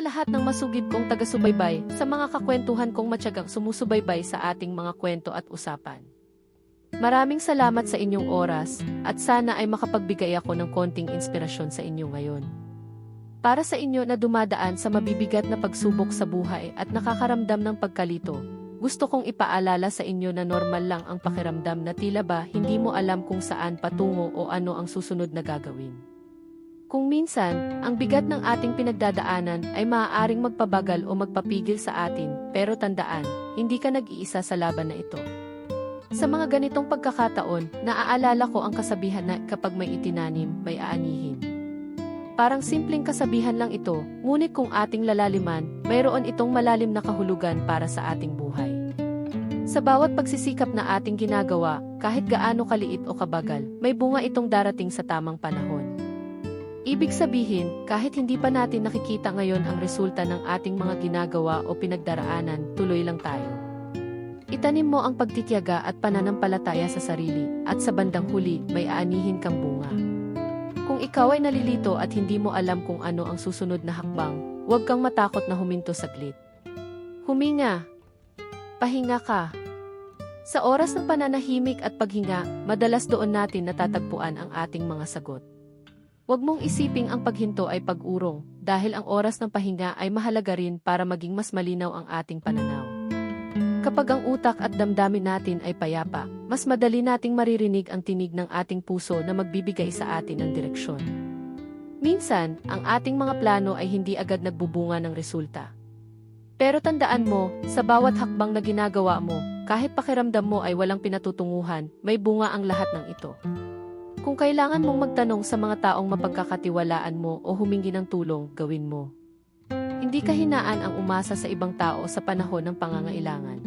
lahat ng masugid kong taga-subaybay, sa mga kakwentuhan kong matyagang sumusubaybay sa ating mga kwento at usapan. Maraming salamat sa inyong oras, at sana ay makapagbigay ako ng konting inspirasyon sa inyo ngayon. Para sa inyo na dumadaan sa mabibigat na pagsubok sa buhay at nakakaramdam ng pagkalito, gusto kong ipaalala sa inyo na normal lang ang pakiramdam na tila ba hindi mo alam kung saan patungo o ano ang susunod na gagawin. Kung minsan, ang bigat ng ating pinagdadaanan ay maaaring magpabagal o magpapigil sa atin, pero tandaan, hindi ka nag-iisa sa laban na ito. Sa mga ganitong pagkakataon, naaalala ko ang kasabihan na kapag may itinanim, may aanihin. Parang simpleng kasabihan lang ito, ngunit kung ating lalaliman, mayroon itong malalim na kahulugan para sa ating buhay. Sa bawat pagsisikap na ating ginagawa, kahit gaano kaliit o kabagal, may bunga itong darating sa tamang panahon. Ibig sabihin, kahit hindi pa natin nakikita ngayon ang resulta ng ating mga ginagawa o pinagdaraanan, tuloy lang tayo. Itanim mo ang pagtitiyaga at pananampalataya sa sarili, at sa bandang huli, may aanihin kang bunga. Kung ikaw ay nalilito at hindi mo alam kung ano ang susunod na hakbang, huwag kang matakot na huminto saglit. Huminga. Pahinga ka. Sa oras ng pananahimik at paghinga, madalas doon natin natatagpuan ang ating mga sagot. Huwag mong isiping ang paghinto ay pag-urong, dahil ang oras ng pahinga ay mahalaga rin para maging mas malinaw ang ating pananaw. Kapag ang utak at damdamin natin ay payapa, mas madali nating maririnig ang tinig ng ating puso na magbibigay sa atin ng direksyon. Minsan, ang ating mga plano ay hindi agad nagbubunga ng resulta. Pero tandaan mo, sa bawat hakbang na ginagawa mo, kahit pakiramdam mo ay walang pinatutunguhan, may bunga ang lahat ng ito. Kung kailangan mong magtanong sa mga taong mapagkakatiwalaan mo o humingi ng tulong, gawin mo. Hindi kahinaan ang umasa sa ibang tao sa panahon ng pangangailangan.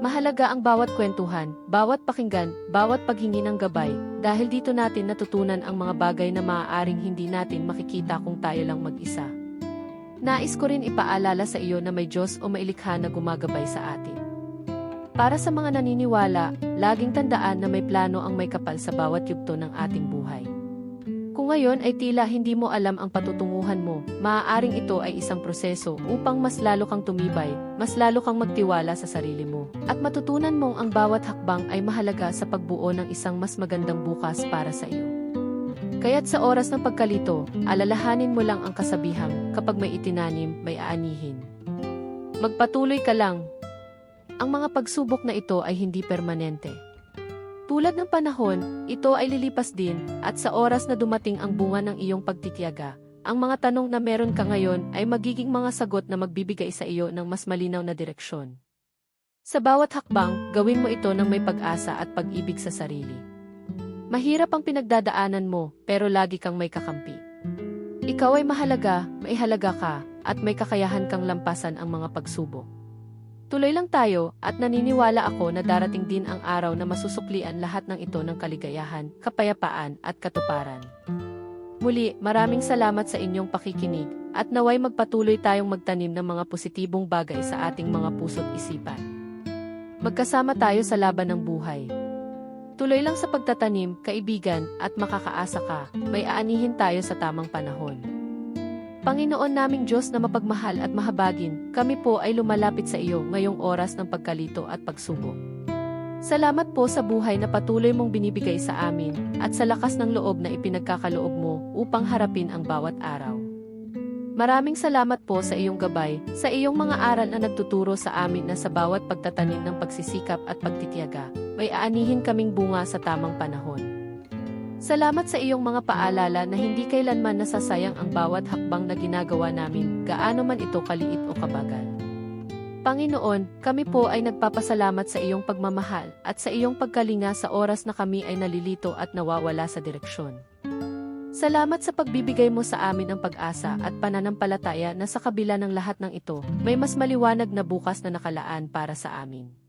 Mahalaga ang bawat kwentuhan, bawat pakinggan, bawat paghingi ng gabay, dahil dito natin natutunan ang mga bagay na maaaring hindi natin makikita kung tayo lang mag-isa. Nais ko rin ipaalala sa iyo na may Diyos o mailikha na gumagabay sa atin. Para sa mga naniniwala, laging tandaan na may plano ang may kapal sa bawat yugto ng ating buhay. Kung ngayon ay tila hindi mo alam ang patutunguhan mo, maaaring ito ay isang proseso upang mas lalo kang tumibay, mas lalo kang magtiwala sa sarili mo, at matutunan mong ang bawat hakbang ay mahalaga sa pagbuo ng isang mas magandang bukas para sa iyo. Kaya't sa oras ng pagkalito, alalahanin mo lang ang kasabihang, kapag may itinanim, may aanihin. Magpatuloy ka lang. Ang mga pagsubok na ito ay hindi permanente. Tulad ng panahon, ito ay lilipas din, at sa oras na dumating ang bunga ng iyong pagtitiyaga, ang mga tanong na meron ka ngayon ay magiging mga sagot na magbibigay sa iyo ng mas malinaw na direksyon. Sa bawat hakbang, gawin mo ito ng may pag-asa at pag-ibig sa sarili. Mahirap ang pinagdadaanan mo, pero lagi kang may kakampi. Ikaw ay mahalaga, may halaga ka, at may kakayahan kang lampasan ang mga pagsubok. Tuloy lang tayo, at naniniwala ako na darating din ang araw na masusuklian lahat ng ito ng kaligayahan, kapayapaan, at katuparan. Muli, maraming salamat sa inyong pakikinig, at naway magpatuloy tayong magtanim ng mga positibong bagay sa ating mga puso't isipan. Magkasama tayo sa laban ng buhay. Tuloy lang sa pagtatanim, kaibigan, at makakaasa ka, may aanihin tayo sa tamang panahon. Panginoon naming Diyos na mapagmahal at mahabagin, kami po ay lumalapit sa iyo ngayong oras ng pagkalito at pagsubok. Salamat po sa buhay na patuloy mong binibigay sa amin, at sa lakas ng loob na ipinagkakaloob mo upang harapin ang bawat araw. Maraming salamat po sa iyong gabay, sa iyong mga aral na nagtuturo sa amin na sa bawat pagtatanim ng pagsisikap at pagtitiyaga, may aanihin kaming bunga sa tamang panahon. Salamat sa iyong mga paalala na hindi kailanman nasasayang ang bawat hakbang na ginagawa namin, gaano man ito kaliit o kabagal. Panginoon, kami po ay nagpapasalamat sa iyong pagmamahal at sa iyong pagkalinga sa oras na kami ay nalilito at nawawala sa direksyon. Salamat sa pagbibigay mo sa amin ng pag-asa at pananampalataya na sa kabila ng lahat ng ito, may mas maliwanag na bukas na nakalaan para sa amin.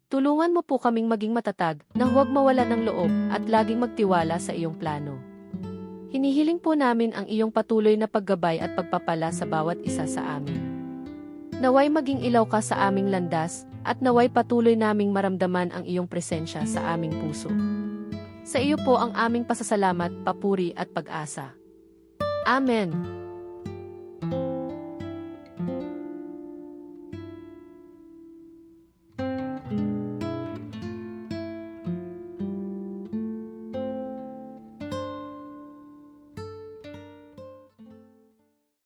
Tulungan mo po kaming maging matatag na huwag mawala ng loob at laging magtiwala sa iyong plano. Hinihiling po namin ang iyong patuloy na paggabay at pagpapala sa bawat isa sa amin. Naway maging ilaw ka sa aming landas, at naway patuloy naming maramdaman ang iyong presensya sa aming puso. Sa iyo po ang aming pasasalamat, papuri at pag-asa. Amen.